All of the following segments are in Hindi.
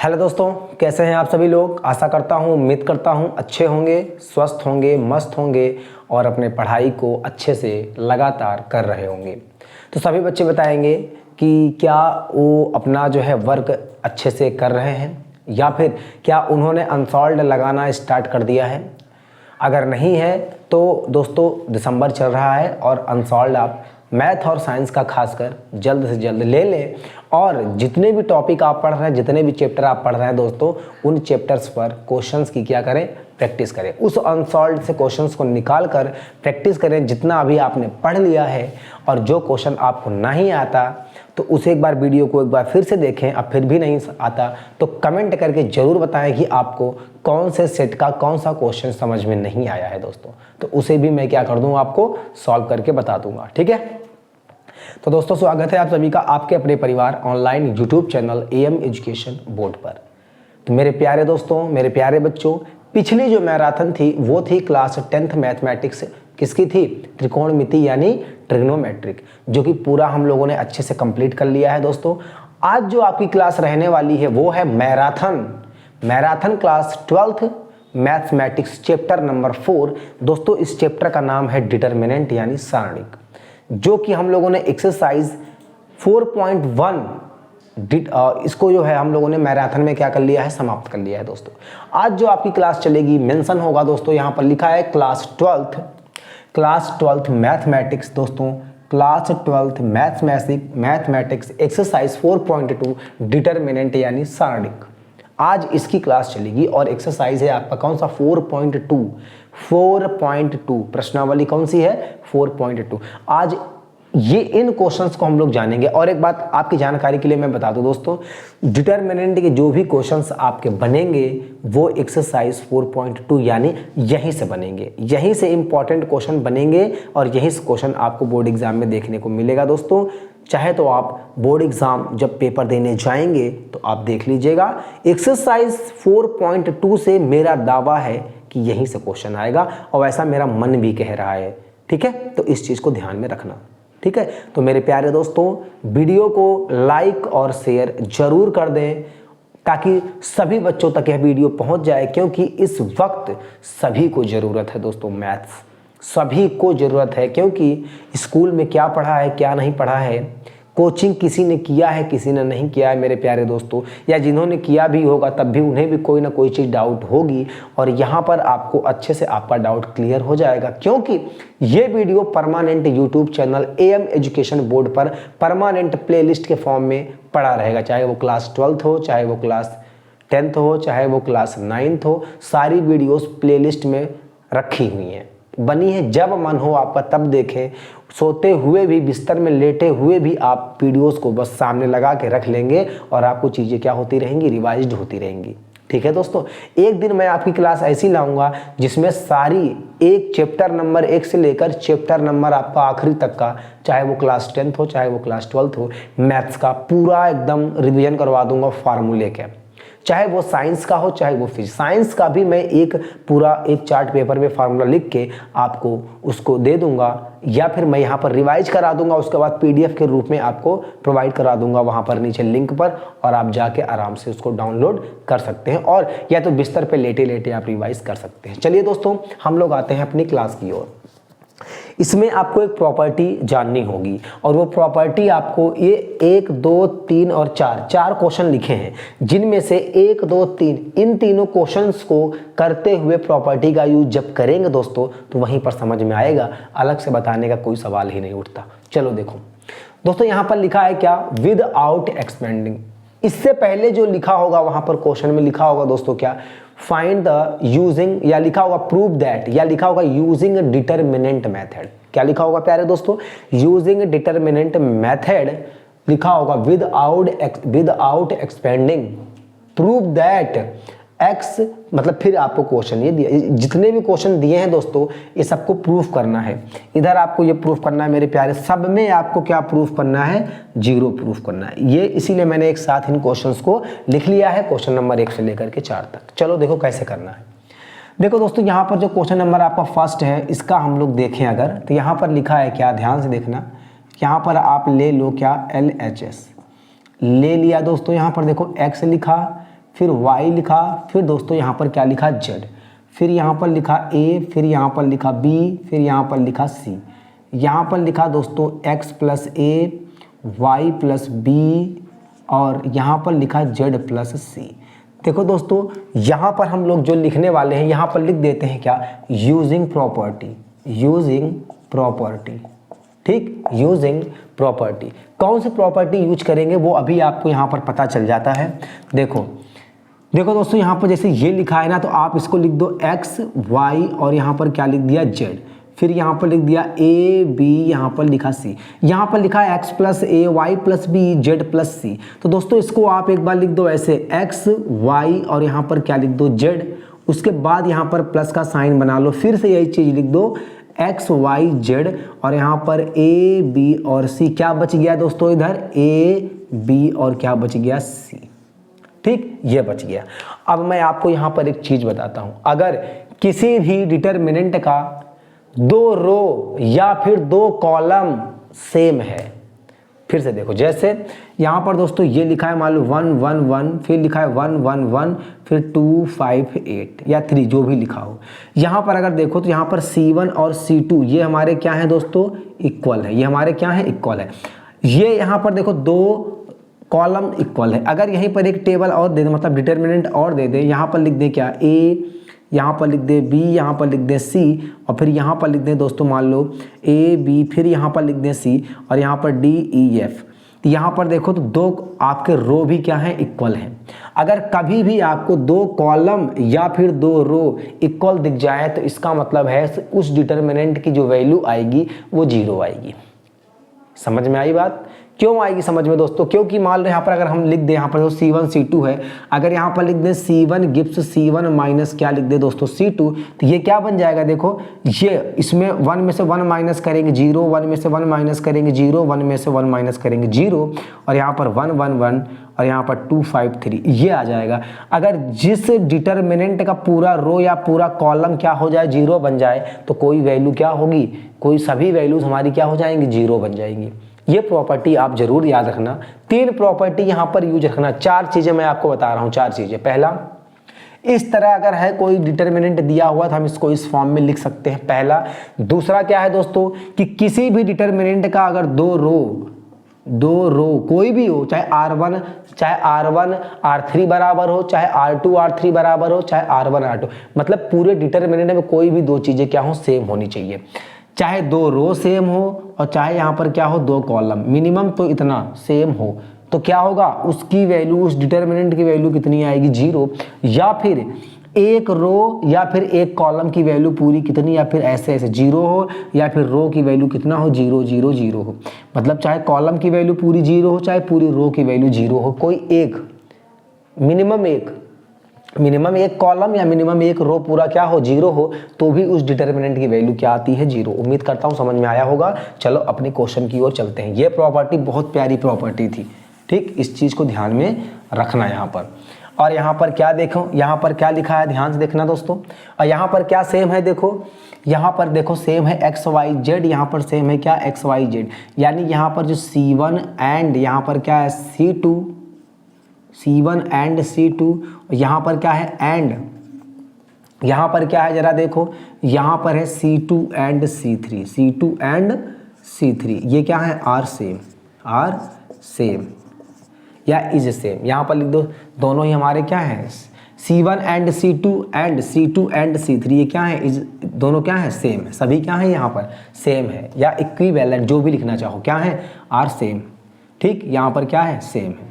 हेलो दोस्तों, कैसे हैं आप सभी लोग। आशा करता हूं, उम्मीद करता हूं अच्छे होंगे, स्वस्थ होंगे, मस्त होंगे और अपने पढ़ाई को अच्छे से लगातार कर रहे होंगे। तो सभी बच्चे बताएंगे कि क्या वो अपना जो है वर्क अच्छे से कर रहे हैं या फिर क्या उन्होंने अनसॉल्व्ड लगाना स्टार्ट कर दिया है। अगर नहीं है तो दोस्तों दिसंबर चल रहा है और अनसॉल्व्ड आप मैथ और साइंस का खासकर जल्द से जल्द ले लें और जितने भी टॉपिक आप पढ़ रहे हैं, जितने भी चैप्टर आप पढ़ रहे हैं दोस्तों, उन चैप्टर्स पर क्वेश्चंस की क्या करें, प्रैक्टिस करें। उस अनसॉल्व्ड से क्वेश्चंस को निकाल कर प्रैक्टिस करें जितना अभी आपने पढ़ लिया है। और जो क्वेश्चन आपको नहीं आता तो उसे एक बार वीडियो को एक बार फिर से देखें। अब फिर भी नहीं आता तो कमेंट करके ज़रूर बताएं कि आपको कौन से सेट का कौन सा क्वेश्चन समझ में नहीं आया है दोस्तों। तो उसे भी मैं क्या कर दूँ, आपको सॉल्व करके बता दूंगा, ठीक है। तो दोस्तों स्वागत है आप सभी का आपके अपने परिवार online YouTube channel am education board पर। तो मेरे प्यारे दोस्तों, मेरे प्यारे बच्चों, पिछली जो मैराथन थी वो थी क्लास 10th मैथमेटिक्स। किसकी थी? त्रिकोणमिति यानी ट्रिग्नोमेट्रिक, जो कि पूरा हम लोगों ने अच्छे से कंप्लीट कर लिया है दोस्तों। आज जो आपकी क्लास रहने वाली है वो है marathon class 12th mathematics chapter number 4। दोस्तों इस चैप्टर का नाम है डिटर्मिनेंट यानी सारणिक, जो कि हम लोगों ने एक्सरसाइज 4.1 इसको जो है हम लोगों ने मैराथन में क्या कर लिया है, समाप्त कर लिया है दोस्तों। आज जो आपकी क्लास चलेगी, मेंशन होगा दोस्तों, यहाँ पर लिखा है क्लास 12th मैथमेटिक्स दोस्तों, class 12th mathematics exercise 4.2 determinant यानी सारणिक। आज इसकी क्लास चलेगी और एक्सरसाइज है आपका कौन सा, 4.2 प्रश्नावली कौन सी है, 4.2। आज ये इन क्वेश्चंस को हम लोग जानेंगे। और एक बात आपकी जानकारी के लिए मैं बता दूं दोस्तों, डिटर्मिनेंट के जो भी क्वेश्चंस आपके बनेंगे वो एक्सरसाइज 4.2 यानी यहीं से बनेंगे, यहीं से इंपॉर्टेंट क्वेश्चन बनेंगे और यही क्वेश्चन आपको बोर्ड एग्जाम में देखने को मिलेगा दोस्तों। चाहे तो आप बोर्ड एग्जाम जब पेपर देने जाएंगे तो आप देख लीजिएगा, एक्सरसाइज 4.2 से मेरा दावा है कि यहीं से क्वेश्चन आएगा और ऐसा मेरा मन भी कह रहा है, ठीक है। तो इस चीज़ को ध्यान में रखना, ठीक है। तो मेरे प्यारे दोस्तों, वीडियो को लाइक और शेयर जरूर कर दें ताकि सभी बच्चों तक यह वीडियो पहुंच जाए, क्योंकि इस वक्त सभी को ज़रूरत है दोस्तों, मैथ्स सभी को ज़रूरत है। क्योंकि स्कूल में क्या पढ़ा है, क्या नहीं पढ़ा है, कोचिंग किसी ने किया है, किसी ने नहीं किया है मेरे प्यारे दोस्तों, या जिन्होंने किया भी होगा तब भी उन्हें भी कोई ना कोई चीज़ डाउट होगी और यहाँ पर आपको अच्छे से आपका डाउट क्लियर हो जाएगा। क्योंकि ये video permanent YouTube channel am education board पर परमानेंट प्लेलिस्ट के फॉर्म में पड़ा रहेगा, चाहे वो क्लास 12th हो, चाहे वो क्लास 10th हो, चाहे वो क्लास 9th हो। सारी वीडियोज़ प्लेलिस्ट में रखी हुई हैं, बनी है, जब मन हो आपका तब देखें। सोते हुए भी, बिस्तर में लेटे हुए भी आप वीडियोस को बस सामने लगा के रख लेंगे और आपको चीज़ें क्या होती रहेंगी, रिवाइज्ड होती रहेंगी, ठीक है दोस्तों। एक दिन मैं आपकी क्लास ऐसी लाऊंगा जिसमें सारी एक चैप्टर नंबर 1 से लेकर चैप्टर नंबर आपका आखिरी तक का, चाहे वो क्लास 10th हो, चाहे वो क्लास 12th हो, मैथ्स का पूरा एकदम रिविजन करवा दूंगा फार्मूले के। चाहे वो साइंस का हो, चाहे वो फिजिक्स, साइंस का भी मैं एक चार्ट पेपर में फार्मूला लिख के आपको उसको दे दूंगा, या फिर मैं यहाँ पर रिवाइज करा दूंगा, उसके बाद पीडीएफ के रूप में आपको प्रोवाइड करा दूंगा वहाँ पर नीचे लिंक पर, और आप जाके आराम से उसको डाउनलोड कर सकते हैं और या तो बिस्तर पे लेटे लेटे आप रिवाइज कर सकते हैं। चलिए दोस्तों, हम लोग आते हैं अपनी क्लास की ओर। इसमें आपको एक प्रॉपर्टी जाननी होगी और वो प्रॉपर्टी आपको ये 1, 2, 3 और 4 क्वेश्चन लिखे हैं, जिनमें से 1, 2, 3 इन तीनों क्वेश्चंस को करते हुए प्रॉपर्टी का यूज जब करेंगे दोस्तों तो वहीं पर समझ में आएगा, अलग से बताने का कोई सवाल ही नहीं उठता। चलो देखो दोस्तों, यहाँ पर लिखा है क्या, विदाउट एक्सपेंडिंग। इससे पहले जो लिखा होगा वहां पर क्वेश्चन में लिखा होगा दोस्तों क्या, फाइंड द यूजिंग, या लिखा होगा प्रूव दैट, या लिखा होगा यूजिंग डिटर्मिनेंट मेथड। क्या लिखा होगा प्यारे दोस्तों, यूजिंग डिटर्मिनेंट मेथड लिखा होगा, without expanding, prove that x, मतलब फिर आपको क्वेश्चन ये दिया, जितने भी क्वेश्चन दिए हैं दोस्तों ये सबको प्रूफ करना है। इधर आपको ये प्रूफ करना है मेरे प्यारे, सब में आपको क्या प्रूफ करना है, 0 प्रूफ करना है। ये इसीलिए मैंने एक साथ इन क्वेश्चंस को लिख लिया है, क्वेश्चन नंबर 1 से लेकर के 4 तक। चलो देखो कैसे करना है। देखो दोस्तों, यहाँ पर जो क्वेश्चन नंबर आपका फर्स्ट है, इसका हम लोग देखें अगर, तो यहाँ पर लिखा है क्या, ध्यान से देखना। यहाँ पर आप ले लो क्या, LHS ले लिया दोस्तों। यहाँ पर देखो x लिखा, फिर y लिखा, फिर दोस्तों यहाँ पर क्या लिखा z, फिर यहाँ पर लिखा a, फिर यहाँ पर लिखा b, फिर यहाँ पर लिखा c, यहाँ पर लिखा दोस्तों x plus a, y plus b और यहाँ पर लिखा z प्लस c। देखो दोस्तों यहाँ पर हम लोग जो लिखने वाले हैं यहाँ पर लिख देते हैं क्या, यूजिंग प्रॉपर्टी, यूजिंग प्रॉपर्टी, ठीक, यूजिंग प्रॉपर्टी। कौन सी प्रॉपर्टी यूज करेंगे वो अभी आपको यहाँ पर पता चल जाता है। देखो दोस्तों यहाँ पर जैसे ये लिखा है ना, तो आप इसको लिख दो x y और यहाँ पर क्या लिख दिया z, फिर यहाँ पर लिख दिया a b, यहाँ पर लिखा c, यहाँ पर लिखा है x plus a, y plus b, z plus c। तो दोस्तों इसको आप एक बार लिख दो ऐसे x y और यहाँ पर क्या लिख दो z, उसके बाद यहाँ पर प्लस का साइन बना लो, फिर से यही चीज़ लिख दो x y z और यहाँ पर a b और c। क्या बच गया दोस्तों इधर, a b और क्या बच गया, c, ठीक, ये बच गया। अब मैं आपको यहाँ पर एक चीज़ बताता हूँ, अगर किसी भी डिटरमिनेंट का 2 रो या फिर 2 कॉलम सेम है, फिर से देखो जैसे यहाँ पर दोस्तों ये लिखा है मान लो 1 1 1, फिर लिखा है 1 1 1, फिर 2 5 8 या 3 जो भी लिखा हो। यहाँ पर अगर देखो तो यहाँ पर C1 और C2 ये हमारे क्या है दोस्तों, इक्वल है, ये हमारे क्या है, इक्वल है। ये यहाँ पर देखो 2 कॉलम इक्वल है। अगर यहीं पर एक टेबल और दे दे, मतलब डिटरमिनेंट और दे दे, यहाँ पर लिख दे क्या, A, यहाँ पर लिख दे B, यहाँ पर लिख दे C और फिर यहाँ पर लिख दे दोस्तों मान लो A B, फिर यहाँ पर लिख दे C और यहाँ पर D E F। तो यहाँ पर देखो तो 2 आपके रो भी क्या है, इक्वल हैं। अगर कभी भी आपको 2 कॉलम या फिर 2 रो इक्वल दिख जाए तो इसका मतलब है उस डिटरमिनेंट की जो वैल्यू आएगी वो 0 आएगी। समझ में आई बात? क्यों आएगी समझ में दोस्तों, क्योंकि मान लो यहाँ पर अगर हम लिख दें, यहाँ पर C1 C2 है, अगर यहाँ पर लिख दें C1 गिव्स C1 माइनस क्या लिख दे दोस्तों C2, तो ये क्या बन जाएगा, देखो ये इसमें 1 में से 1 माइनस करेंगे 0, 1 में से 1 माइनस करेंगे 0, 1 में से 1 माइनस करेंगे 0 और यहाँ पर 1 1 1 और यहाँ पर 2 5 3 ये आ जाएगा। अगर जिस डिटरमिनेंट का पूरा रो या पूरा कॉलम क्या हो जाए, 0 बन जाए, तो कोई वैल्यू क्या होगी, कोई सभी वैल्यूज हमारी क्या हो जाएंगी, 0 बन जाएंगी। ये प्रॉपर्टी आप जरूर याद रखना। 3 प्रॉपर्टी यहाँ पर यूज रखना। 4 चीजें मैं आपको बता रहा हूँ, 4 चीजें। पहला, इस तरह अगर है कोई डिटरमिनेंट दिया हुआ तो हम इसको इस फॉर्म में लिख सकते हैं, पहला। दूसरा क्या है दोस्तों कि किसी भी डिटरमिनेंट का अगर 2 रो कोई भी हो, चाहे R1 R3 बराबर हो, चाहे R2 R3 बराबर हो, चाहे R1 R2, मतलब पूरे डिटरमिनेंट में कोई भी 2 चीजें क्या हो, सेम होनी चाहिए। चाहे 2 रो सेम हो और चाहे यहाँ पर क्या हो, 2 कॉलम, मिनिमम तो इतना सेम हो, तो क्या होगा, उसकी वैल्यू, उस डिटरमिनेंट की वैल्यू कितनी आएगी, 0। या फिर एक रो या फिर एक कॉलम की वैल्यू पूरी कितनी, या फिर ऐसे 0 हो, या फिर रो की वैल्यू कितना हो, 0 0 0 हो। मतलब चाहे कॉलम की वैल्यू पूरी 0 हो, चाहे पूरी रो की वैल्यू 0 हो, कोई एक मिनिमम एक कॉलम या मिनिमम एक रो पूरा क्या हो, 0 हो, तो भी उस डिटरमिनेंट की वैल्यू क्या आती है, 0। उम्मीद करता हूँ समझ में आया होगा। चलो अपने क्वेश्चन की ओर चलते हैं। ये प्रॉपर्टी बहुत प्यारी प्रॉपर्टी थी, ठीक, इस चीज को ध्यान में रखना यहाँ पर। और यहाँ पर क्या देखो, यहाँ पर क्या लिखा है, ध्यान से देखना दोस्तों। और यहाँ पर क्या सेम है, देखो यहाँ पर देखो सेम है x y z, यहाँ पर सेम है क्या, x y z, यानी यहाँ पर जो C1 एंड यहाँ पर क्या है C1 एंड C2, यहाँ पर क्या है एंड, यहाँ पर क्या है जरा देखो, यहाँ पर है C2 एंड C3, ये क्या है, आर सेम या इज सेम। यहाँ पर लिख दो, दोनों ही हमारे क्या है, C1 and C2 and C3, ये क्या है, इज, दोनों क्या है, सेम है, सभी क्या है यहाँ पर सेम है, या इक्विवेलेंट जो भी लिखना चाहो, क्या है, आर सेम, ठीक, यहाँ पर क्या है, सेम है,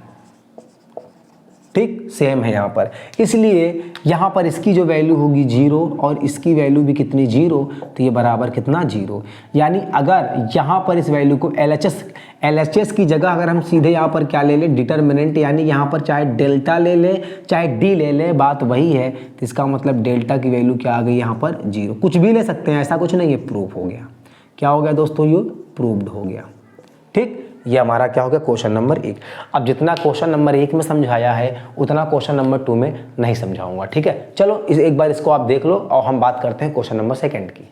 ठीक, सेम है यहाँ पर। इसलिए यहाँ पर इसकी जो वैल्यू होगी 0 और इसकी वैल्यू भी कितनी, 0, तो ये बराबर कितना, 0। यानी अगर यहाँ पर इस वैल्यू को LHS की जगह अगर हम सीधे यहाँ पर क्या ले लें, डिटरमिनेंट, यानी यहाँ पर चाहे डेल्टा ले लें चाहे डी ले लें, बात वही है। तो इसका मतलब डेल्टा की वैल्यू क्या आ गई यहाँ पर, 0। कुछ भी ले सकते हैं, ऐसा कुछ नहीं है, प्रूफ हो गया। क्या हो गया दोस्तों, ये प्रूव्ड हो गया, ठीक। ये हमारा क्या हो गया, क्वेश्चन नंबर 1। अब जितना क्वेश्चन नंबर 1 में समझाया है उतना क्वेश्चन नंबर 2 में नहीं समझाऊंगा, ठीक है। चलो एक बार इसको आप देख लो और हम बात करते हैं क्वेश्चन नंबर 2 की।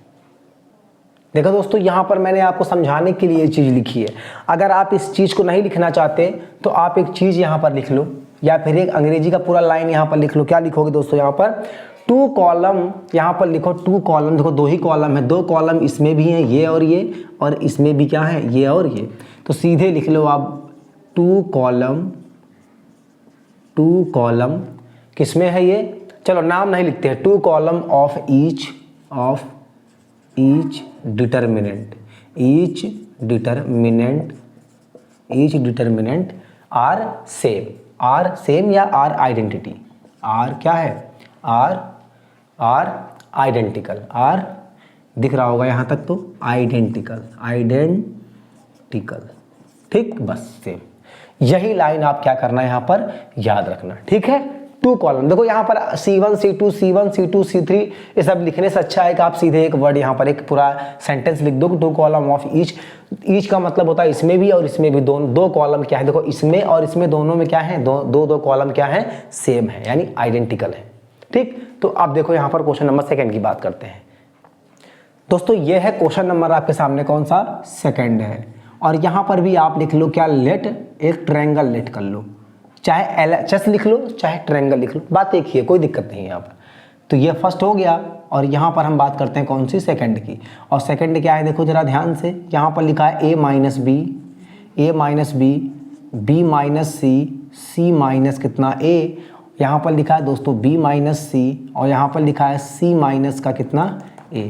देखो दोस्तों, यहाँ पर मैंने आपको समझाने के लिए चीज़ लिखी है। अगर आप इस चीज़ को नहीं लिखना चाहते तो आप एक चीज़ यहाँ पर लिख लो, या फिर एक अंग्रेजी का पूरा लाइन यहाँ पर लिख लो। क्या लिखोगे दोस्तों यहाँ पर, 2 कॉलम, यहाँ पर लिखो 2 कॉलम। देखो 2 ही कॉलम है, 2 कॉलम इसमें भी हैं, ये और इसमें भी क्या है, ये और ये। तो सीधे लिख लो आप 2 कॉलम किसमें है ये, चलो नाम नहीं लिखते हैं, 2 column of each determinant are same या आर आइडेंटिटी, आर क्या है, आर आइडेंटिकल, आर दिख रहा होगा यहाँ तक, तो आइडेंटिकल, ठीक, बस सेम। यही लाइन आप क्या करना है यहाँ पर याद रखना, ठीक है। 2 कॉलम, देखो यहाँ पर C1 C2 C3 ये सब लिखने से अच्छा है कि आप सीधे एक वर्ड यहाँ पर एक पूरा सेंटेंस लिख दो, 2 कॉलम ऑफ ईच का मतलब होता है इसमें भी और इसमें भी, दोनों 2 कॉलम क्या है, देखो इसमें और इसमें दोनों में क्या है, दो कॉलम क्या है, सेम है, यानी आइडेंटिकल है, ठीक। तो अब देखो यहाँ पर क्वेश्चन नंबर 2 की बात करते हैं दोस्तों। ये है क्वेश्चन नंबर आपके सामने कौन सा, 2 है। और यहाँ पर भी आप लिख लो क्या, लेट, एक ट्रायंगल लेट कर लो, चाहे LHS लिख लो चाहे ट्रायंगल लिख लो, बात एक ही है, कोई दिक्कत नहीं है यहाँ पर। तो ये फर्स्ट हो गया और यहाँ पर हम बात करते हैं कौन सी, 2 की। और 2 क्या है, देखो जरा ध्यान से, यहाँ पर लिखा है A minus B, B minus C minus कितना A, यहाँ पर लिखा है दोस्तों B माइनस C, और यहाँ पर लिखा है C माइनस का कितना A,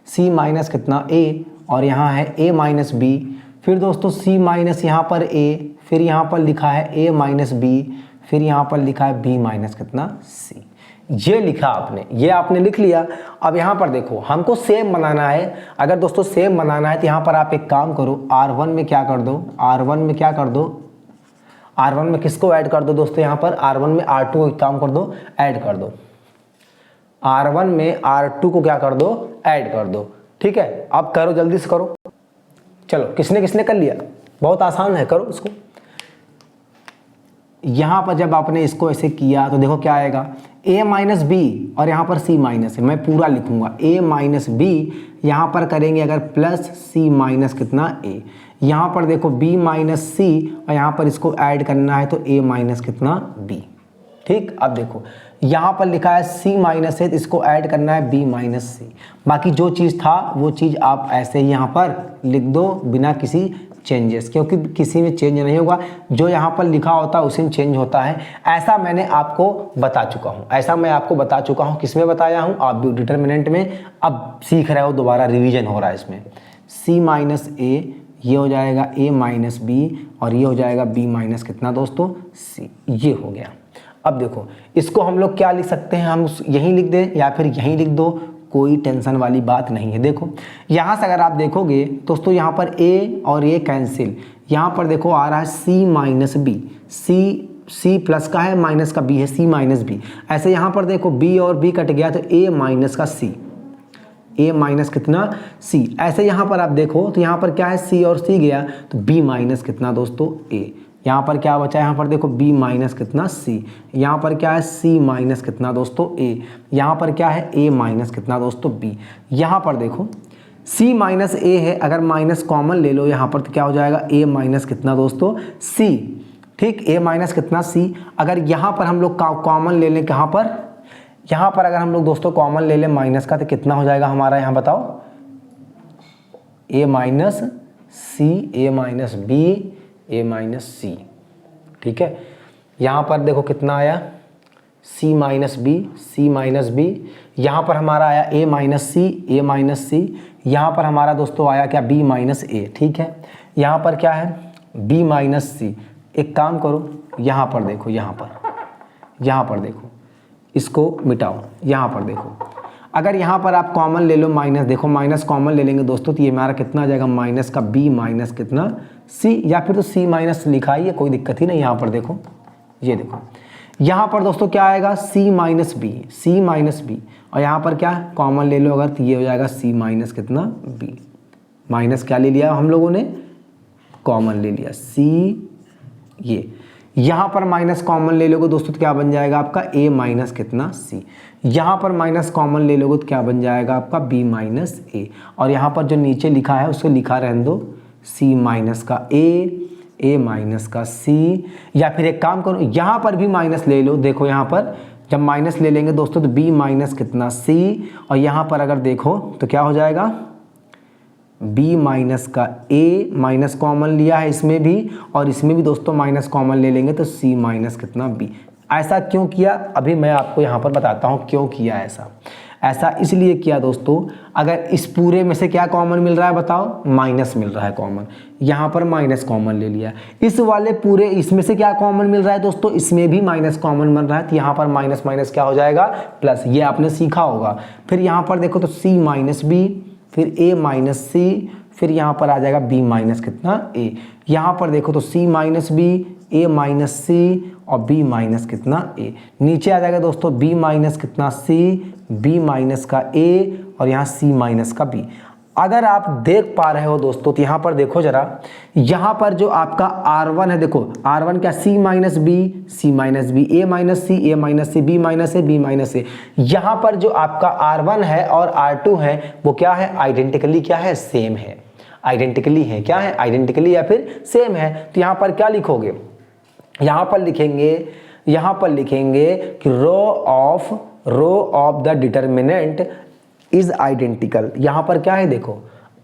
C माइनस कितना A, और यहाँ है A माइनस B, फिर दोस्तों C माइनस यहाँ पर A, फिर यहाँ पर लिखा है A माइनस B, फिर यहाँ पर लिखा है B माइनस कितना C। ये लिखा आपने, ये आपने लिख लिया। अब यहाँ पर देखो हमको सेम बनाना है, अगर दोस्तों सेम बनाना है तो यहाँ पर आप एक काम करो, R1 में क्या कर दो, R1 में किसको ऐड कर दो दोस्तों, यहाँ पर R1 में R2 को एक काम कर दो, ऐड कर दो, R1 में R2 को क्या कर दो, ऐड कर दो, ठीक है। अब करो, जल्दी से करो, चलो किसने किसने कर लिया, बहुत आसान है, करो इसको। यहाँ पर जब आपने इसको ऐसे किया तो देखो क्या आएगा, A माइनस बी और यहाँ पर C माइनस है, मैं पूरा लिखूंगा A माइनस बी, यहाँ पर करेंगे अगर प्लस C माइनस कितना A, यहाँ पर देखो B माइनस C और यहाँ पर इसको ऐड करना है तो A माइनस कितना B, ठीक। अब देखो यहाँ पर लिखा है C माइनस है तो इसको ऐड करना है B माइनस C, बाकी जो चीज़ था वो चीज़ आप ऐसे ही यहाँ पर लिख दो बिना किसी चेंजेस, क्योंकि किसी में चेंज नहीं होगा, जो यहाँ पर लिखा होता है उसी में चेंज होता है। ऐसा मैंने आपको बता चुका हूँ, ऐसा मैं आपको बता चुका हूँ, किसमें बताया हूँ, आप भी डिटरमिनेंट में, अब सीख रहे हो, दोबारा रिवीजन हो रहा है इसमें। C माइनस A ये हो जाएगा A माइनस B और ये हो जाएगा B माइनस कितना दोस्तों C, ये हो गया। अब देखो इसको हम लोग क्या लिख सकते हैं, हम यहीं लिख दें या फिर यहीं लिख दो, कोई टेंशन वाली बात नहीं है। देखो यहाँ से अगर आप देखोगे दोस्तों, यहाँ पर A और A कैंसिल, यहाँ पर देखो आ रहा है C minus B, C plus का है, माइनस का B है, C माइनस B। ऐसे यहाँ पर देखो B और B कट गया तो A माइनस का C, A माइनस कितना C। ऐसे यहाँ पर आप देखो तो यहाँ पर क्या है, C और C गया तो B माइनस कितना दोस्तों A। यहाँ पर क्या बचा है, यहाँ पर देखो B माइनस कितना C, यहाँ पर क्या है C माइनस कितना दोस्तों A, यहाँ पर क्या है A माइनस कितना दोस्तों B। यहाँ पर देखो C माइनस A है, अगर माइनस कॉमन ले लो यहाँ पर तो क्या हो जाएगा A माइनस कितना दोस्तों C, ठीक, A माइनस कितना C। अगर यहाँ पर हम लोग कॉमन ले लें, कहाँ पर, यहाँ पर अगर हम लोग दोस्तों कॉमन ले लें माइनस का तो कितना हो जाएगा हमारा, यहाँ बताओ, A minus C, A minus B, A minus C, ठीक है। यहाँ पर देखो कितना आया C minus B, C minus B, यहाँ पर हमारा आया A minus C, A minus C, यहाँ पर हमारा दोस्तों आया क्या B माइनस A, ठीक है। यहाँ पर क्या है B माइनस C। एक काम करो, यहाँ पर देखो, यहाँ पर देखो, इसको मिटाओ, यहाँ पर देखो, अगर यहाँ पर आप कॉमन ले लो माइनस, देखो माइनस कॉमन ले लेंगे दोस्तों तो ये हमारा कितना आ जाएगा, माइनस का B माइनस कितना C, या फिर तो C माइनस लिखा ही है, कोई दिक्कत ही नहीं। यहाँ पर देखो, ये देखो यहाँ पर दोस्तों क्या आएगा C माइनस B, और यहाँ पर क्या कॉमन ले लो अगर तो ये हो जाएगा C माइनस कितना B। माइनस क्या ले लिया हम लोगों ने, कॉमन ले लिया C, ये यहाँ पर माइनस कॉमन ले लोगे दोस्तों तो क्या बन जाएगा आपका A माइनस कितना C। यहाँ पर माइनस कॉमन ले लोगे तो क्या बन जाएगा आपका B माइनस A, और यहाँ पर जो नीचे लिखा है उसको लिखा रहने दो C माइनस का A, a माइनस का c, या फिर एक काम करो यहाँ पर भी माइनस ले लो। देखो यहाँ पर जब माइनस ले लेंगे दोस्तों तो b माइनस कितना c, और यहाँ पर अगर देखो तो क्या हो जाएगा b माइनस का a, माइनस कॉमन लिया है इसमें भी और इसमें भी दोस्तों माइनस कॉमन ले लेंगे तो c माइनस कितना b। ऐसा क्यों किया अभी मैं आपको यहाँ पर बताता हूँ क्यों किया ऐसा इसलिए किया दोस्तों, अगर इस पूरे में से क्या कॉमन मिल रहा है बताओ, माइनस मिल रहा है कॉमन, यहाँ पर माइनस कॉमन ले लिया। इस वाले पूरे इसमें से क्या कॉमन मिल रहा है दोस्तों, इसमें भी माइनस कॉमन मिल रहा है, तो यहाँ पर माइनस माइनस क्या हो जाएगा प्लस, ये आपने सीखा होगा। फिर यहाँ पर देखो तो c माइनस बी, फिर a माइनस सी, फिर यहाँ पर आ जाएगा b माइनस कितना a। यहाँ पर देखो तो c minus B, a minus C और b माइनस कितना a। नीचे आ जाएगा दोस्तों b माइनस कितना c, b माइनस का a और यहाँ c माइनस का b। अगर आप देख पा रहे हो दोस्तों तो यहाँ पर देखो जरा, यहाँ पर जो आपका R1 है, देखो R1 क्या c minus B, c minus B, a minus C, a minus C, b minus a, b minus a। यहाँ पर जो आपका R1 है और R2 है वो क्या है, आइडेंटिकली क्या है, सेम है, आइडेंटिकली है, क्या है आइडेंटिकली या फिर सेम है। तो यहाँ पर क्या लिखोगे, यहाँ पर लिखेंगे कि row of the determinant is identical. यहाँ पर क्या है देखो,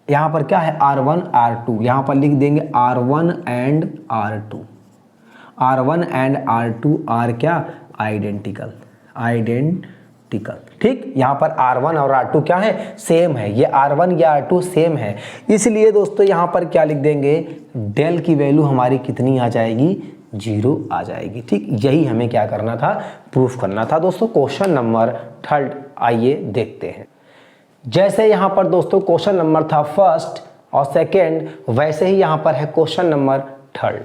यहाँ पर क्या है R1 R2, यहाँ पर लिख देंगे R1 and R2, R1 and R2 are क्या आइडेंटिकल, ठीक। यहाँ पर R1 और R2 क्या है सेम है, ये R1 या R2 सेम है, इसलिए दोस्तों यहाँ पर क्या लिख देंगे, डेल की वैल्यू हमारी कितनी आ जाएगी, 0 आ जाएगी, ठीक। यही हमें क्या करना था, प्रूफ करना था दोस्तों। क्वेश्चन नंबर 3 आइए देखते हैं। जैसे यहाँ पर दोस्तों क्वेश्चन नंबर था फर्स्ट और सेकंड, वैसे ही यहाँ पर है क्वेश्चन नंबर 3,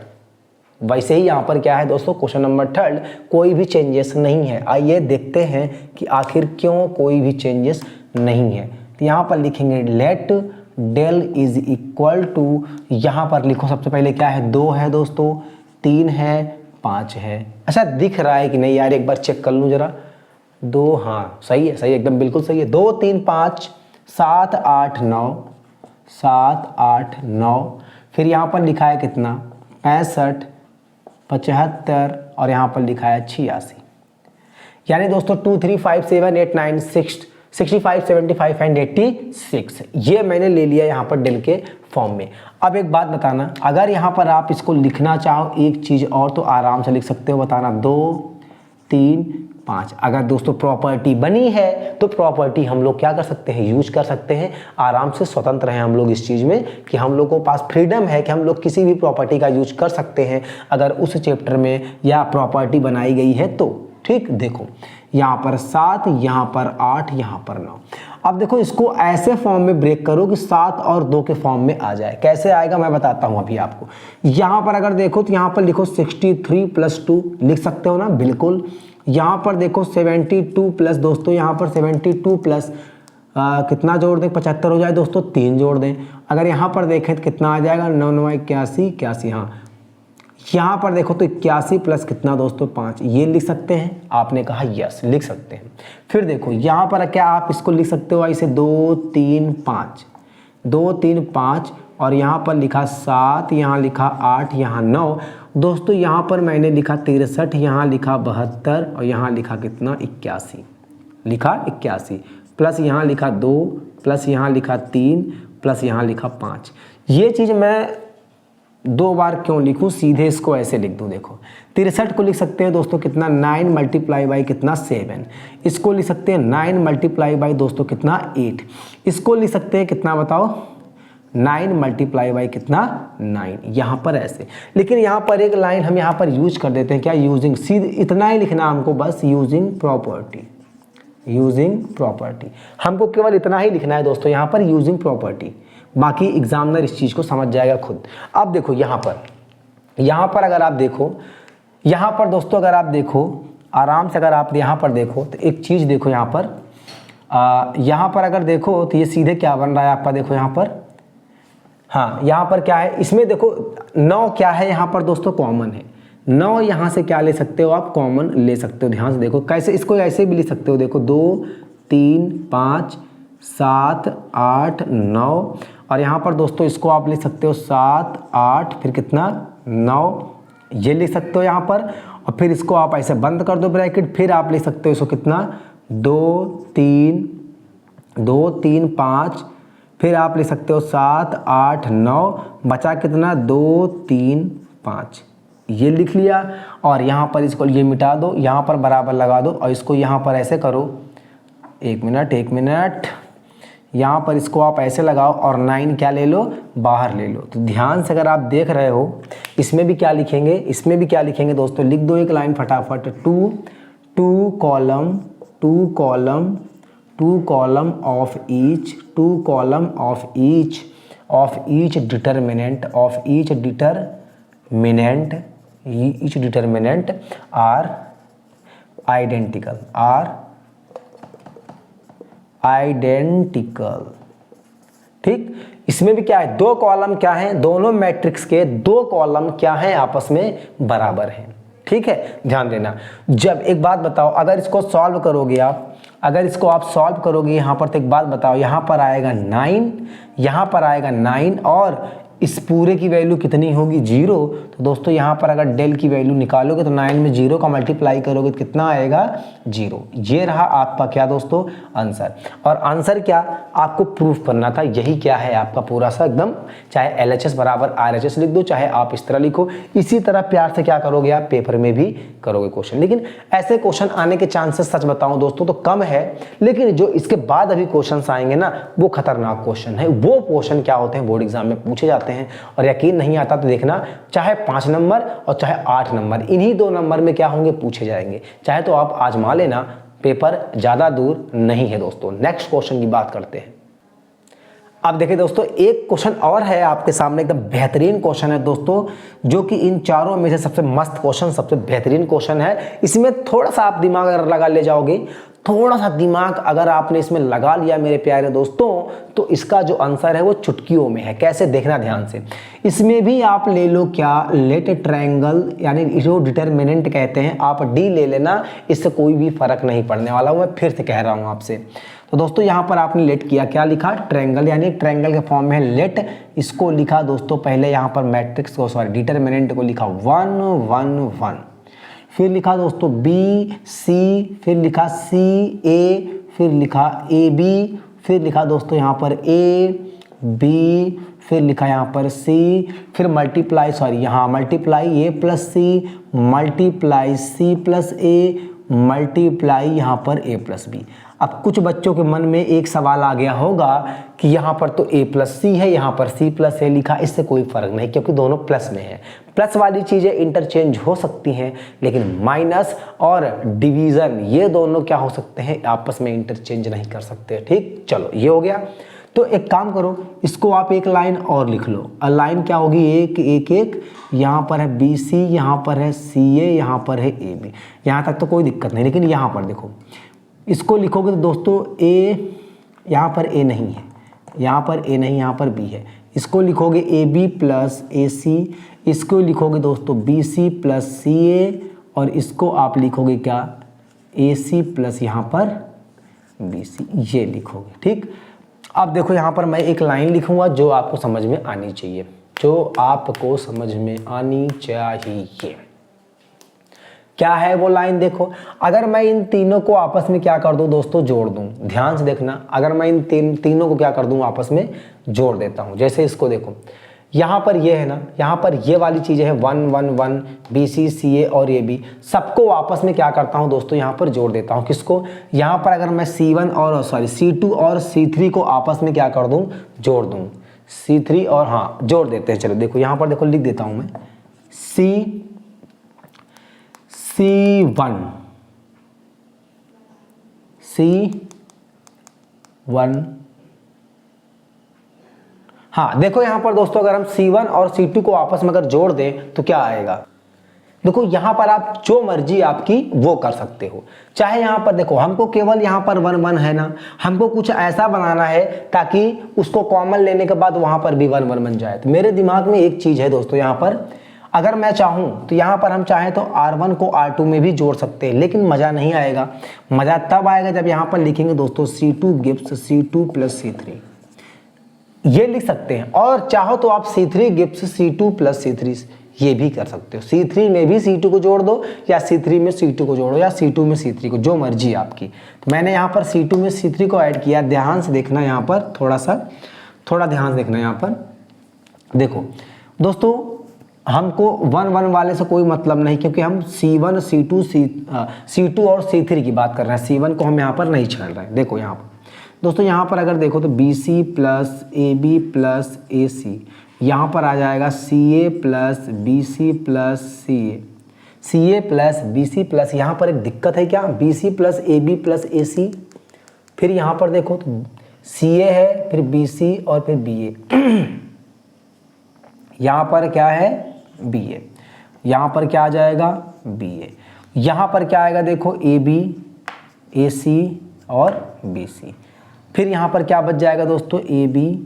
वैसे ही यहाँ पर क्या है दोस्तों क्वेश्चन नंबर 3, कोई भी चेंजेस नहीं है। आइए देखते हैं कि आखिर क्यों कोई भी चेंजेस नहीं है। तो यहाँ पर लिखेंगे let del is equal to, यहाँ पर लिखो सबसे पहले क्या है, 2 है दोस्तों, 3 है, 5 है। अच्छा दिख रहा है कि नहीं यार, एक बार चेक कर लूँ जरा, 2, हाँ सही है, सही एकदम बिल्कुल सही है, 2 3 5 7 8 9, 7 8 9, फिर यहाँ पर लिखा है कितना 65 75 और यहाँ पर लिखा है 86, यानी दोस्तों 2 3 5 7 8 9 6 65 75 एंड 86, ये मैंने ले लिया यहाँ पर डेल के फॉर्म में। अब एक बात बताना, अगर यहाँ पर आप इसको लिखना चाहो एक चीज़ और तो आराम से लिख सकते हो, बताना 2 3 5। अगर दोस्तों प्रॉपर्टी बनी है तो प्रॉपर्टी हम लोग क्या कर सकते हैं, यूज कर सकते हैं, आराम से स्वतंत्र हैं हम लोग इस चीज़ में कि हम लोग को पास फ्रीडम है कि हम लोग किसी भी प्रॉपर्टी का यूज कर सकते हैं अगर उस चैप्टर में या प्रॉपर्टी बनाई गई है तो, ठीक। देखो यहाँ पर 7, यहाँ पर 8, यहाँ पर 9। अब देखो इसको ऐसे फॉर्म में ब्रेक करो कि 7 और 2 के फॉर्म में आ जाए। कैसे आएगा मैं बताता हूँ अभी आपको। यहाँ पर अगर देखो तो यहाँ पर लिखो 63 + 2 लिख सकते हो ना, बिल्कुल। यहाँ पर देखो 72 प्लस दोस्तों, यहाँ पर 72 प्लस कितना जोड़ दें, 75 हो जाए दोस्तों, 3 जोड़ दें। अगर यहाँ पर देखें तो कितना आ जाएगा, 9 9 81 81, हाँ। यहाँ पर देखो तो 81 प्लस कितना दोस्तों 5, ये लिख सकते हैं। आपने कहा यस लिख सकते हैं। फिर देखो यहाँ पर क्या आप इसको लिख सकते हो ऐसे 2 3 5, 2 3 5 और यहाँ पर लिखा 7, यहाँ लिखा 8, यहाँ 9 दोस्तों। यहाँ पर मैंने लिखा 63, यहाँ लिखा 72 और यहाँ लिखा कितना 81, लिखा 81 प्लस यहाँ लिखा 2 प्लस यहाँ लिखा 3 प्लस यहाँ लिखा 5। ये चीज़ मैं 2 बार क्यों लिखूं, सीधे इसको ऐसे लिख दूं। देखो 63 को लिख सकते हैं दोस्तों कितना 9 मल्टीप्लाई बाई कितना 7, इसको लिख सकते हैं 9 मल्टीप्लाई बाई दोस्तों कितना 8, इसको लिख सकते हैं कितना बताओ 9 मल्टीप्लाई बाई कितना 9, यहाँ पर ऐसे। लेकिन यहाँ पर एक लाइन हम यहाँ पर यूज कर देते हैं, क्या, यूजिंग, सीधे इतना ही लिखना हमको बस, यूजिंग प्रॉपर्टी, यूजिंग प्रॉपर्टी, हमको केवल इतना ही लिखना है दोस्तों यहाँ पर, यूजिंग प्रॉपर्टी। बाकी एग्जामिनर इस चीज़ को समझ जाएगा खुद। अब देखो यहाँ पर अगर आप देखो, यहाँ पर दोस्तों अगर आप देखो आराम से, अगर आप यहाँ पर देखो तो एक चीज़ देखो यहाँ पर अगर देखो तो ये सीधे क्या बन रहा है आपका, देखो यहाँ पर, हाँ यहाँ पर क्या है, इसमें देखो 9 क्या है यहाँ पर दोस्तों कॉमन है, 9 यहाँ से क्या ले सकते हो आप, कॉमन ले सकते हो। ध्यान से देखो कैसे, इसको ऐसे भी ले सकते हो, देखो 2 3 5 7 8 9 और यहाँ पर दोस्तों इसको आप ले सकते हो 7 8 फिर कितना 9 ये लिख सकते हो यहाँ पर, और फिर इसको आप ऐसे बंद कर दो ब्रैकेट, फिर आप लिख सकते हो इसको कितना 2 3 5, फिर आप लिख सकते हो 7 8 9, बचा कितना 2 3 5, ये लिख लिया। और यहाँ पर इसको ये मिटा दो, यहाँ पर बराबर लगा दो, और इसको यहाँ पर ऐसे करो, एक मिनट, यहाँ पर इसको आप ऐसे लगाओ और 9 क्या ले लो, बाहर ले लो। तो ध्यान से अगर आप देख रहे हो, इसमें भी क्या लिखेंगे दोस्तों, लिख दो एक लाइन फटाफट, 2 column of each determinant are identical. ठीक, इसमें भी क्या है, 2 कॉलम क्या है, दोनों मैट्रिक्स के 2 कॉलम क्या है, आपस में बराबर हैं। ठीक है, ध्यान देना। जब एक बात बताओ, अगर इसको सॉल्व करोगे आप, यहाँ पर, तो एक बात बताओ, यहाँ पर आएगा 9, और इस पूरे की वैल्यू कितनी होगी, 0। तो दोस्तों यहाँ पर अगर डेल की वैल्यू निकालोगे तो 9 में 0 का मल्टीप्लाई करोगे तो कितना आएगा, 0। ये रहा आपका क्या दोस्तों, आंसर। और आंसर क्या आपको प्रूफ करना था, यही क्या है आपका पूरा सा एकदम, चाहे LHS बराबर RHS लिख दो, चाहे आप इस तरह लिखो, इसी तरह प्यार से क्या करोगे आप पेपर में भी करोगे क्वेश्चन। लेकिन ऐसे क्वेश्चन आने के चांसेस सच बताऊं दोस्तों तो कम है, लेकिन जो इसके बाद अभी क्वेश्चन आएंगे ना, वो खतरनाक क्वेश्चन है। वो क्वेश्चन क्या होते हैं, बोर्ड एग्जाम में पूछे जाते हैं, और यकीन नहीं आता तो देखना, चाहे 5 नंबर और चाहे 8 नंबर, इन्हीं 2 नंबर में क्या होंगे, पूछे जाएंगे। चाहे तो आप आजमा लेना, पेपर ज्यादा दूर नहीं है दोस्तों। नेक्स्ट क्वेश्चन की बात करते हैं। अब देखिए दोस्तों, एक क्वेश्चन और है आपके सामने, एकदम बेहतरीन क्वेश्चन है दोस्तों, जो कि इन चारों में से सबसे मस्त क्वेश्चन, सबसे बेहतरीन क्वेश्चन है। इसमें थोड़ा सा आप दिमाग अगर लगा ले जाओगे, थोड़ा सा दिमाग अगर आपने इसमें लगा लिया मेरे प्यारे दोस्तों, तो इसका जो आंसर है वो चुटकियों में है। कैसे, देखना ध्यान से। इसमें भी आप ले लो क्या, लेट ट्रायंगल, यानी जो डिटरमिनेंट कहते हैं, आप डी ले लेना, इससे कोई भी फर्क नहीं पड़ने वाला। मैं फिर से कह रहा हूँ आपसे। तो दोस्तों यहाँ पर आपने लेट किया, क्या लिखा, ट्रायंगल, यानी ट्रायंगल के फॉर्म में है लेट। इसको लिखा दोस्तों पहले यहाँ पर मैट्रिक्स को, सॉरी डिटरमिनेंट को लिखा 1 1 1, फिर लिखा दोस्तों बी सी, फिर लिखा सी ए, फिर लिखा ए बी, फिर लिखा दोस्तों यहाँ पर ए बी, फिर लिखा यहाँ पर सी, फिर मल्टीप्लाई, सॉरी यहाँ मल्टीप्लाई ए प्लस सी, मल्टीप्लाई सी प्लस ए, मल्टीप्लाई यहाँ पर ए प्लस बी। अब कुछ बच्चों के मन में एक सवाल आ गया होगा कि यहाँ पर तो a प्लस सी है, यहाँ पर c प्लस ए लिखा, इससे कोई फर्क नहीं, क्योंकि दोनों प्लस में है। प्लस वाली चीज़ें इंटरचेंज हो सकती हैं, लेकिन माइनस और डिवीज़न ये दोनों क्या हो सकते हैं, आपस में इंटरचेंज नहीं कर सकते। ठीक, चलो ये हो गया। तो एक काम करो, इसको आप एक लाइन और लिख लो। लाइन क्या होगी, 1 1 1, यहाँ पर है बी सी, यहाँ पर है सी ए, यहाँ पर है ए बी। यहाँ तक तो कोई दिक्कत नहीं, लेकिन यहाँ पर देखो, इसको लिखोगे तो दोस्तों ए, यहाँ पर ए नहीं है, यहाँ पर ए नहीं, यहाँ पर बी है। इसको लिखोगे ए बी प्लस ए सी, इसको लिखोगे दोस्तों बी सी प्लस सी ए, और इसको आप लिखोगे क्या, ए सी प्लस यहाँ पर बी सी, ये लिखोगे। ठीक, अब देखो यहाँ पर मैं एक लाइन लिखूंगा जो आपको समझ में आनी चाहिए, जो आपको समझ में आनी चाहिए। क्या है वो लाइन, देखो, अगर मैं इन तीनों को आपस में क्या कर दूं दोस्तों, जोड़ दूं। ध्यान से देखना, अगर मैं इन तीनों को क्या कर दूं, आपस में जोड़ देता हूं। जैसे इसको देखो, यहाँ पर ये है ना, यहाँ पर ये वाली चीजें हैं 1 1 1, बी सी सी ए और ए बी, सबको आपस में क्या करता हूँ दोस्तों, यहाँ पर जोड़ देता हूँ। किसको, यहाँ पर अगर मैं C1 और सॉरी C2 और C3 को आपस में क्या कर दूँ, जोड़ दूँ। C3 और हाँ जोड़ देते हैं। चलो देखो, यहाँ पर देखो लिख देता हूँ मैं, C1 हाँ देखो यहाँ पर दोस्तों, अगर हम C1 और C2 को आपस में अगर जोड़ दें तो क्या आएगा। देखो यहाँ पर आप जो मर्जी आपकी वो कर सकते हो। चाहे यहाँ पर देखो, हमको केवल यहाँ पर 1 1 है ना, हमको कुछ ऐसा बनाना है ताकि उसको कॉमन लेने के बाद वहां पर भी 1 1 बन जाए। तो मेरे दिमाग में एक चीज है दोस्तों, यहाँ पर अगर मैं चाहूं तो यहाँ पर हम चाहें तो R1 को R2 में भी जोड़ सकते हैं, लेकिन मजा नहीं आएगा। मजा तब आएगा जब यहाँ पर लिखेंगे दोस्तों C2 gives C2 plus C3, ये लिख सकते हैं। और चाहो तो आप C3 gives C2 plus C3, ये भी कर सकते हो। C3 में भी C2 को जोड़ दो या C3 में C2 को जोड़ो या C2 में C3 को, जो मर्जी है आपकी। तो मैंने यहाँ पर C2 में C3 को ऐड किया। ध्यान से देखना यहाँ पर, थोड़ा ध्यान से देखना यहाँ पर। देखो दोस्तों, हमको 1 1 वाले से कोई मतलब नहीं, क्योंकि हम C1 C2 और C3 की बात कर रहे हैं। C1 को हम यहाँ पर नहीं छेड़ रहे हैं। देखो यहाँ पर दोस्तों, यहाँ पर अगर देखो तो BC plus AB plus AC, यहाँ पर आ जाएगा CA plus BC plus CA plus BC plus, यहाँ पर एक दिक्कत है क्या, BC plus AB plus AC। फिर यहाँ पर देखो तो CA है, फिर BC और फिर BA। यहाँ पर क्या है, BA। यहाँ पर क्या आ जाएगा, BA। यहाँ पर क्या आएगा, देखो AB, AC और BC। फिर यहाँ पर क्या बच जाएगा दोस्तों, AB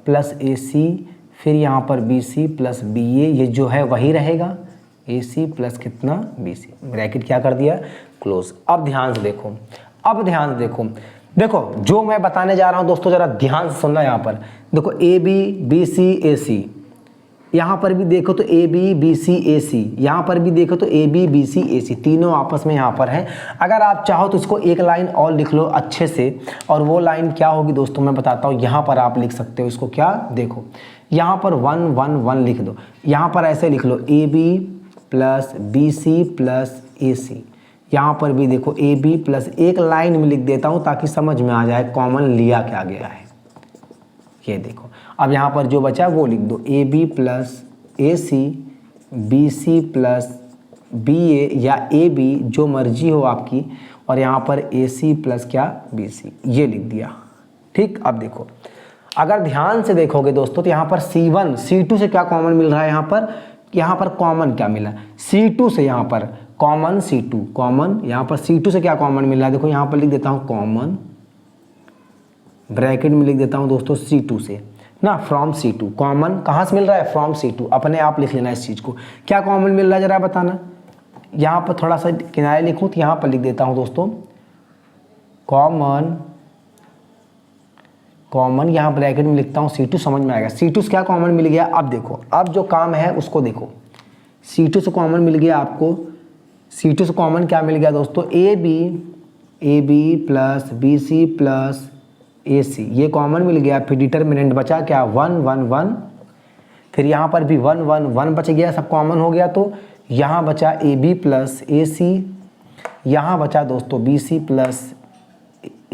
प्लस AC, फिर यहाँ पर BC प्लस BA, ये जो है वही रहेगा, AC प्लस कितना, BC। ब्रैकेट क्या कर दिया, क्लोज। अब ध्यान से देखो, देखो जो मैं बताने जा रहा हूँ दोस्तों, जरा ध्यान से सुनना। यहाँ पर देखो AB BC AC, यहाँ पर भी देखो तो AB BC AC, यहाँ पर भी देखो तो AB BC AC, तीनों आपस में यहाँ पर हैं। अगर आप चाहो तो इसको एक लाइन और लिख लो अच्छे से, और वो लाइन क्या होगी दोस्तों मैं बताता हूँ। यहाँ पर आप लिख सकते हो इसको, क्या, देखो यहाँ पर 1 1 1 लिख दो। यहाँ पर ऐसे लिख लो AB plus BC plus AC। यहाँ पर भी देखो AB प्लस, एक लाइन में लिख देता हूँ ताकि समझ में आ जाए कॉमन लिया क्या गया है। ये देखो, अब यहाँ पर जो बचा वो लिख दो, AB plus AC, BC plus BA या AB, जो मर्जी हो आपकी, और यहाँ पर AC प्लस क्या, BC, ये लिख दिया। ठीक, अब देखो, अगर ध्यान से देखोगे दोस्तों तो यहाँ पर C1 C2 से क्या कॉमन मिल रहा है, यहाँ पर कॉमन क्या मिला, C2 से यहाँ पर कॉमन C2 कॉमन, यहाँ पर C2 से क्या कॉमन मिल रहा है, देखो यहाँ पर लिख देता हूँ कॉमन, ब्रैकेट में लिख देता हूँ दोस्तों C2 से ना, फ्रॉम C2। कॉमन कहाँ से मिल रहा है, फ्रॉम C2। अपने आप लिख लेना इस चीज़ को, क्या कॉमन मिल रहा है जरा बताना। यहाँ पर थोड़ा सा किनारे लिखूँ तो यहाँ पर लिख देता हूँ दोस्तों कॉमन, यहाँ ब्रैकेट में लिखता हूँ C2, समझ में आएगा। C2 से क्या कॉमन मिल गया, अब देखो, अब जो काम है उसको देखो। C2 से कॉमन मिल गया आपको, C2 से कॉमन क्या मिल गया दोस्तों, AB plus BC plus AC, ये कॉमन मिल गया। फिर डिटर्मिनेंट बचा क्या, 1 1 1, फिर यहाँ पर भी 1 1 1 बच गया, सब कॉमन हो गया। तो यहाँ बचा AB प्लस AC, यहाँ बचा दोस्तों BC प्लस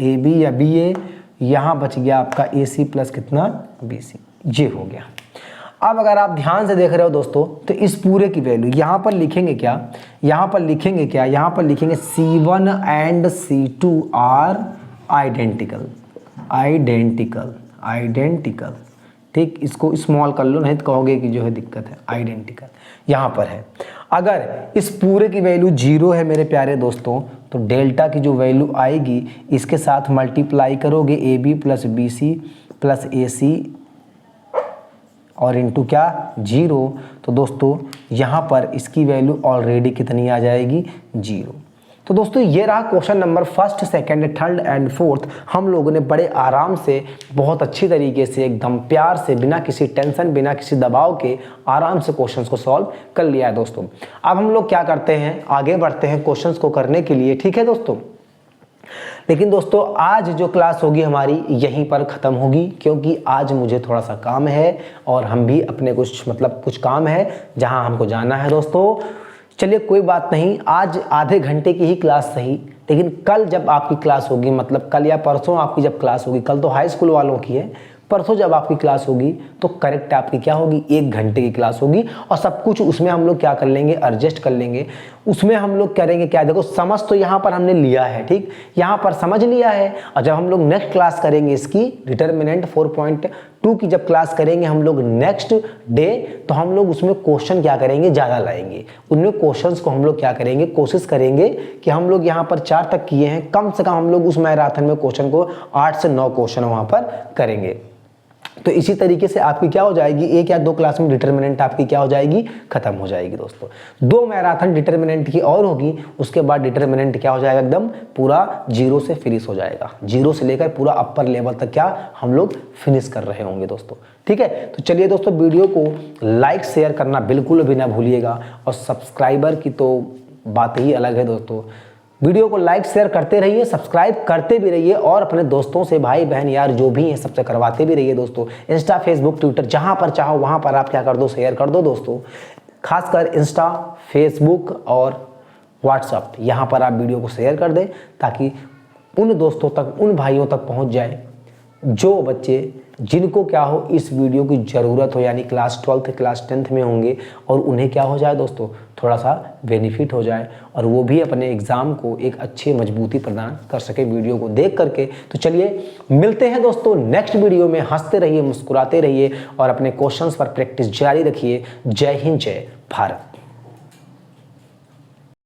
AB या BA, यहाँ बच गया आपका AC प्लस कितना, BC, ये हो गया। अब अगर आप ध्यान से देख रहे हो दोस्तों तो इस पूरे की वैल्यू यहाँ पर लिखेंगे क्या, यहाँ पर लिखेंगे C1 and C2 are identical. ठीक, इसको स्मॉल कर लो, नहीं तो कहोगे कि जो है दिक्कत है, आइडेंटिकल यहाँ पर है। अगर इस पूरे की वैल्यू 0 है मेरे प्यारे दोस्तों, तो डेल्टा की जो वैल्यू आएगी इसके साथ मल्टीप्लाई करोगे AB plus BC plus AC और इनटू क्या, 0। तो दोस्तों यहाँ पर इसकी वैल्यू ऑलरेडी कितनी आ जाएगी, 0। तो दोस्तों ये रहा क्वेश्चन नंबर 1, 2, 3 एंड 4। हम लोगों ने बड़े आराम से, बहुत अच्छी तरीके से, एकदम प्यार से, बिना किसी टेंशन, बिना किसी दबाव के आराम से क्वेश्चंस को सॉल्व कर लिया है दोस्तों। अब हम लोग क्या करते हैं, आगे बढ़ते हैं क्वेश्चंस को करने के लिए, ठीक है दोस्तों। लेकिन दोस्तों आज जो क्लास होगी हमारी यहीं पर ख़त्म होगी, क्योंकि आज मुझे थोड़ा सा काम है और हम भी अपने कुछ काम है जहां हमको जाना है दोस्तों। चलिए कोई बात नहीं, आज आधे घंटे की ही क्लास सही, लेकिन कल जब आपकी क्लास होगी, मतलब कल या परसों आपकी जब क्लास होगी, कल तो हाई स्कूल वालों की है, परसों जब आपकी क्लास होगी तो करेक्ट आपकी क्या होगी, 1 घंटे की क्लास होगी। और सब कुछ उसमें हम लोग क्या कर लेंगे, एडजस्ट कर लेंगे। उसमें हम लोग करेंगे क्या, देखो समझ तो यहाँ पर हमने लिया है, ठीक, यहाँ पर समझ लिया है। और जब हम लोग नेक्स्ट क्लास करेंगे इसकी डिटर्मिनेंट 4.2 की जब क्लास करेंगे हम लोग नेक्स्ट डे, तो हम लोग उसमें क्वेश्चन क्या करेंगे, ज़्यादा लाएंगे। उनमें क्वेश्चंस को हम लोग क्या करेंगे, कोशिश करेंगे कि हम लोग यहाँ पर 4 तक किए हैं, कम से कम हम लोग उस मैराथन में क्वेश्चन को 8 से 9 क्वेश्चन वहाँ पर करेंगे। तो इसी तरीके से आपकी क्या हो जाएगी, 1 या 2 क्लास में डिटर्मिनेंट आपकी क्या हो जाएगी, खत्म हो जाएगी दोस्तों। 2 मैराथन डिटर्मिनेंट की और होगी, उसके बाद डिटर्मिनेंट क्या हो जाएगा, एकदम पूरा 0 से फिनिश हो जाएगा। 0 से लेकर पूरा अपर लेवल तक क्या हम लोग फिनिश कर रहे होंगे दोस्तों। ठीक है, तो चलिए दोस्तों, वीडियो को लाइक शेयर करना बिल्कुल भी ना भूलिएगा, और सब्सक्राइबर की तो बात ही अलग है दोस्तों। वीडियो को लाइक शेयर करते रहिए, सब्सक्राइब करते भी रहिए, और अपने दोस्तों से, भाई बहन यार जो भी हैं सबसे करवाते भी रहिए दोस्तों। इंस्टा, फेसबुक, ट्विटर, जहां पर चाहो वहां पर आप क्या कर दो, शेयर कर दो दोस्तों। खासकर इंस्टा, फेसबुक और व्हाट्सअप, यहाँ पर आप वीडियो को शेयर कर दें, ताकि उन दोस्तों तक, उन भाइयों तक पहुँच जाए जो बच्चे जिनको क्या हो इस वीडियो की ज़रूरत हो, यानी क्लास 12th क्लास 10th में होंगे, और उन्हें क्या हो जाए दोस्तों, थोड़ा सा बेनिफिट हो जाए, और वो भी अपने एग्ज़ाम को एक अच्छी मजबूती प्रदान कर सके वीडियो को देख करके। तो चलिए मिलते हैं दोस्तों नेक्स्ट वीडियो में। हंसते रहिए, मुस्कुराते रहिए, और अपने क्वेश्चंस पर प्रैक्टिस जारी रखिए। जय हिंद, जय भारत।